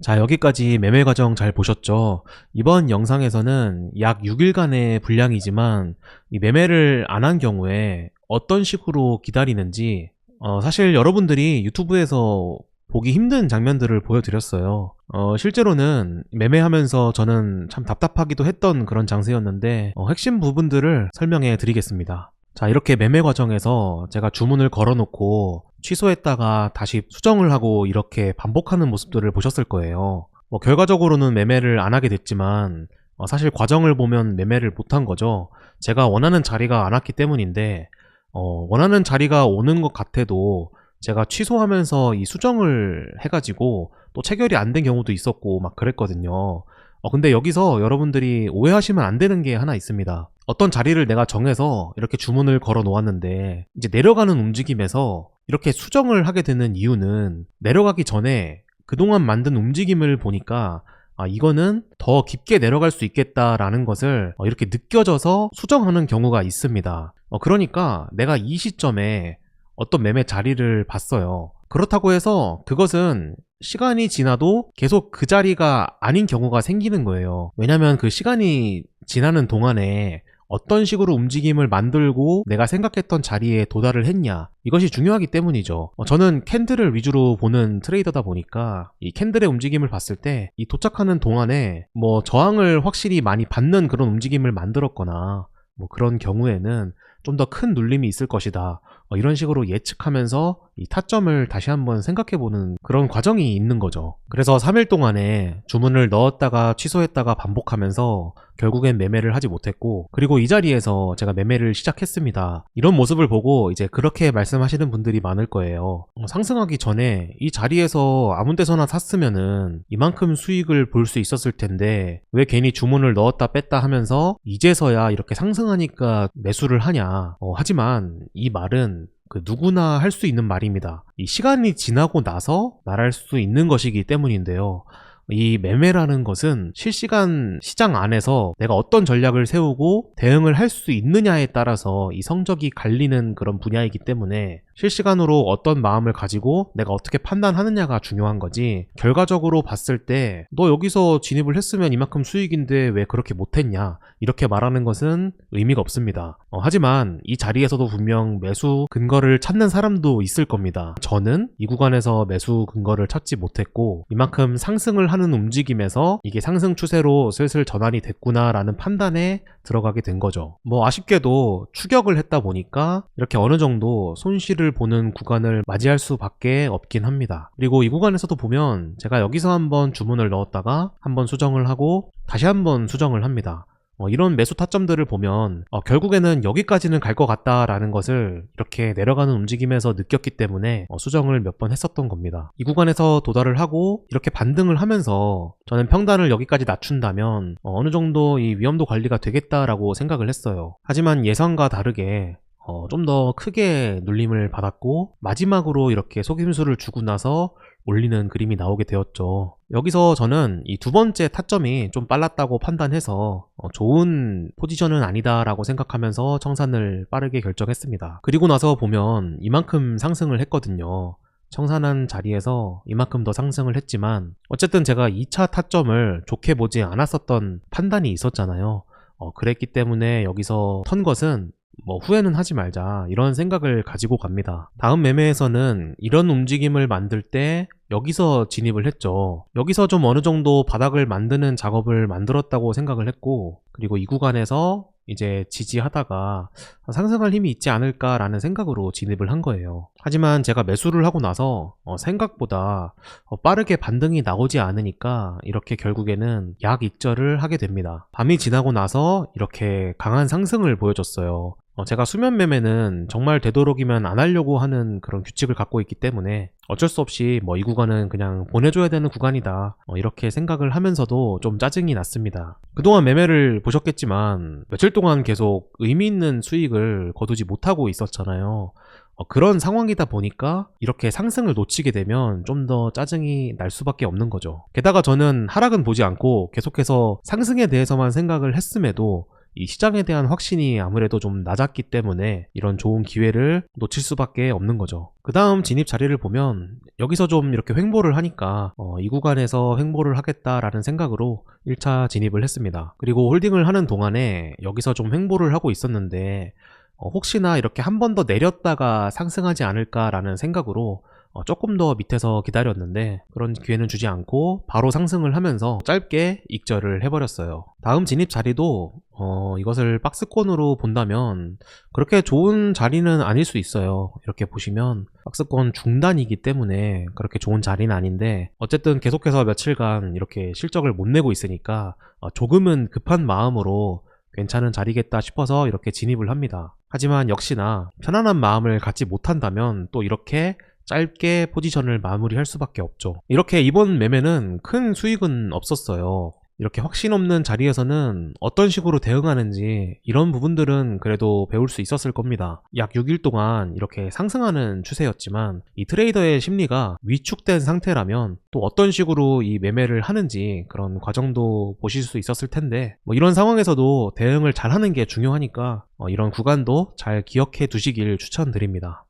자, 여기까지 매매 과정 잘 보셨죠? 이번 영상에서는 약 6일간의 분량이지만 이 매매를 안 한 경우에 어떤 식으로 기다리는지 사실 여러분들이 유튜브에서 보기 힘든 장면들을 보여드렸어요. 실제로는 매매하면서 저는 참 답답하기도 했던 그런 장세였는데 핵심 부분들을 설명해 드리겠습니다. 자, 이렇게 매매 과정에서 제가 주문을 걸어놓고 취소했다가 다시 수정을 하고 이렇게 반복하는 모습들을 보셨을 거예요. 결과적으로는 매매를 안 하게 됐지만 사실 과정을 보면 매매를 못한 거죠. 제가 원하는 자리가 안 왔기 때문인데 원하는 자리가 오는 것 같아도 제가 취소하면서 이 수정을 해가지고 또 체결이 안 된 경우도 있었고 막 그랬거든요. 근데 여기서 여러분들이 오해하시면 안 되는 게 하나 있습니다. 어떤 자리를 내가 정해서 이렇게 주문을 걸어 놓았는데 이제 내려가는 움직임에서 이렇게 수정을 하게 되는 이유는 내려가기 전에 그동안 만든 움직임을 보니까 이거는 더 깊게 내려갈 수 있겠다라는 것을 이렇게 느껴져서 수정하는 경우가 있습니다. 그러니까 내가 이 시점에 어떤 매매 자리를 봤어요. 그렇다고 해서 그것은 시간이 지나도 계속 그 자리가 아닌 경우가 생기는 거예요. 왜냐면 그 시간이 지나는 동안에 어떤 식으로 움직임을 만들고 내가 생각했던 자리에 도달을 했냐, 이것이 중요하기 때문이죠. 저는 캔들을 위주로 보는 트레이더다 보니까 이 캔들의 움직임을 봤을 때 이 도착하는 동안에 저항을 확실히 많이 받는 그런 움직임을 만들었거나 그런 경우에는 좀 더 큰 눌림이 있을 것이다, 이런 식으로 예측하면서 이 타점을 다시 한번 생각해보는 그런 과정이 있는 거죠. 그래서 3일 동안에 주문을 넣었다가 취소했다가 반복하면서 결국엔 매매를 하지 못했고, 그리고 이 자리에서 제가 매매를 시작했습니다. 이런 모습을 보고 이제 그렇게 말씀하시는 분들이 많을 거예요. 상승하기 전에 이 자리에서 아무 데서나 샀으면은 이만큼 수익을 볼 수 있었을 텐데 왜 괜히 주문을 넣었다 뺐다 하면서 이제서야 이렇게 상승하니까 매수를 하냐. 하지만 이 말은 누구나 할 수 있는 말입니다. 이 시간이 지나고 나서 말할 수 있는 것이기 때문인데요. 이 매매라는 것은 실시간 시장 안에서 내가 어떤 전략을 세우고 대응을 할 수 있느냐에 따라서 이 성적이 갈리는 그런 분야이기 때문에 실시간으로 어떤 마음을 가지고 내가 어떻게 판단하느냐가 중요한 거지, 결과적으로 봤을 때 너 여기서 진입을 했으면 이만큼 수익인데 왜 그렇게 못했냐, 이렇게 말하는 것은 의미가 없습니다. 하지만 이 자리에서도 분명 매수 근거를 찾는 사람도 있을 겁니다. 저는 이 구간에서 매수 근거를 찾지 못했고 이만큼 상승을 하는 움직임에서 이게 상승 추세로 슬슬 전환이 됐구나 라는 판단에 들어가게 된 거죠. 아쉽게도 추격을 했다 보니까 이렇게 어느 정도 손실을 보는 구간을 맞이할 수밖에 없긴 합니다. 그리고 이 구간에서도 보면 제가 여기서 한번 주문을 넣었다가 한번 수정을 하고 다시 한번 수정을 합니다. 이런 매수 타점들을 보면 결국에는 여기까지는 갈 것 같다라는 것을 이렇게 내려가는 움직임에서 느꼈기 때문에 수정을 몇 번 했었던 겁니다. 이 구간에서 도달을 하고 이렇게 반등을 하면서 저는 평단을 여기까지 낮춘다면 어느 정도 이 위험도 관리가 되겠다라고 생각을 했어요. 하지만 예상과 다르게 좀 더 크게 눌림을 받았고 마지막으로 이렇게 속임수를 주고 나서 올리는 그림이 나오게 되었죠. 여기서 저는 이 두 번째 타점이 좀 빨랐다고 판단해서 좋은 포지션은 아니다 라고 생각하면서 청산을 빠르게 결정했습니다. 그리고 나서 보면 이만큼 상승을 했거든요. 청산한 자리에서 이만큼 더 상승을 했지만 어쨌든 제가 2차 타점을 좋게 보지 않았었던 판단이 있었잖아요. 그랬기 때문에 여기서 턴 것은 후회는 하지 말자, 이런 생각을 가지고 갑니다. 다음 매매에서는 이런 움직임을 만들 때 여기서 진입을 했죠. 여기서 좀 어느 정도 바닥을 만드는 작업을 만들었다고 생각을 했고, 그리고 이 구간에서 이제 지지하다가 상승할 힘이 있지 않을까라는 생각으로 진입을 한 거예요. 하지만 제가 매수를 하고 나서 생각보다 빠르게 반등이 나오지 않으니까 이렇게 결국에는 약익절을 하게 됩니다. 밤이 지나고 나서 이렇게 강한 상승을 보여줬어요. 제가 수면 매매는 정말 되도록이면 안 하려고 하는 그런 규칙을 갖고 있기 때문에 어쩔 수 없이 이 구간은 그냥 보내줘야 되는 구간이다, 이렇게 생각을 하면서도 좀 짜증이 났습니다. 그동안 매매를 보셨겠지만 며칠 동안 계속 의미 있는 수익을 거두지 못하고 있었잖아요. 그런 상황이다 보니까 이렇게 상승을 놓치게 되면 좀 더 짜증이 날 수밖에 없는 거죠. 게다가 저는 하락은 보지 않고 계속해서 상승에 대해서만 생각을 했음에도 이 시장에 대한 확신이 아무래도 좀 낮았기 때문에 이런 좋은 기회를 놓칠 수밖에 없는 거죠. 그 다음 진입 자리를 보면 여기서 좀 이렇게 횡보를 하니까 이 구간에서 횡보를 하겠다라는 생각으로 1차 진입을 했습니다. 그리고 홀딩을 하는 동안에 여기서 좀 횡보를 하고 있었는데 혹시나 이렇게 한 번 더 내렸다가 상승하지 않을까라는 생각으로 조금 더 밑에서 기다렸는데 그런 기회는 주지 않고 바로 상승을 하면서 짧게 익절을 해버렸어요. 다음 진입 자리도 이것을 박스권으로 본다면 그렇게 좋은 자리는 아닐 수 있어요. 이렇게 보시면 박스권 중단이기 때문에 그렇게 좋은 자리는 아닌데 어쨌든 계속해서 며칠간 이렇게 실적을 못 내고 있으니까 조금은 급한 마음으로 괜찮은 자리겠다 싶어서 이렇게 진입을 합니다. 하지만 역시나 편안한 마음을 갖지 못한다면 또 이렇게 짧게 포지션을 마무리할 수밖에 없죠. 이렇게 이번 매매는 큰 수익은 없었어요. 이렇게 확신 없는 자리에서는 어떤 식으로 대응하는지 이런 부분들은 그래도 배울 수 있었을 겁니다. 약 6일 동안 이렇게 상승하는 추세였지만 이 트레이더의 심리가 위축된 상태라면 또 어떤 식으로 이 매매를 하는지 그런 과정도 보실 수 있었을 텐데 이런 상황에서도 대응을 잘 하는 게 중요하니까 이런 구간도 잘 기억해 두시길 추천드립니다.